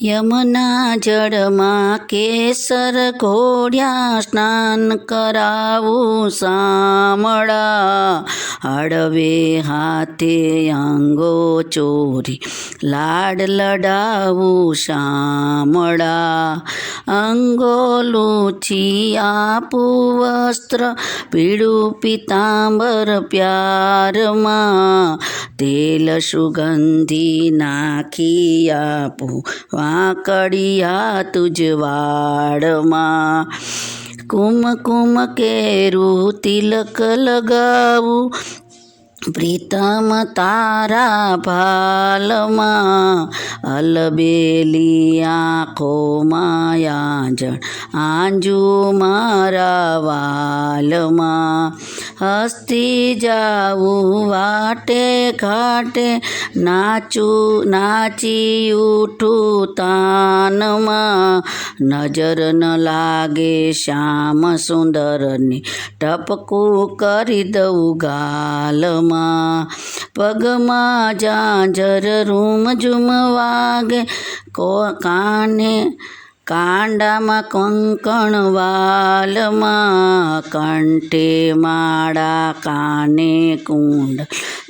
યમુના જળમાં કેસર ઘોળ્યા સ્નાન કરાવું શામળા. હળવે હાથે અંગો ચોરી લાડ લડાવું શામળા. અંગો લૂછી આપું વસ્ત્ર પીળું પિતાંબર પ્યારમાં. તેલ સુગંધી નાખી આપું વાંકડિયા તુજ વાળમાં. કુમકુમ કેરું તિલક લગાવું પ્રીતમ તારા ભાલમાં. અલબેલી આંખોમાં યાંજણ આંજુ મારા વાલમાં. હસતી જાવું વાટે ઘાટે નાચી ઉઠું તાનમાં. નજર ન લાગે શ્યામ સુંદરની ટપકું કરી દઉં ગાલમાં. પગમાં ઝાંઝર રૂમ ઝુમ વાગે કાંડામાં કંકણ વાલમાં. કંઠે માળા કાને કુંડ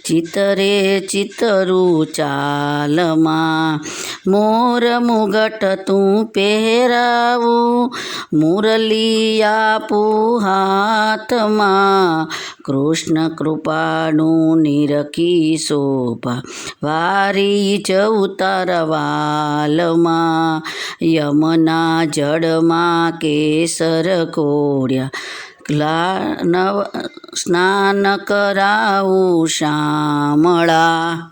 ચિતરે ચિતરું ચાલમાં. મોર મુગટ તું પહેરાવું મુરલી આપું હાથમાં. કૃષ્ણ કૃપાનું નિરખી શોભા વારી જવું તારા વાલમાં. યમુના જળમાં કેસર ઘોળ્યા સ્નાન કરાવું શામળા.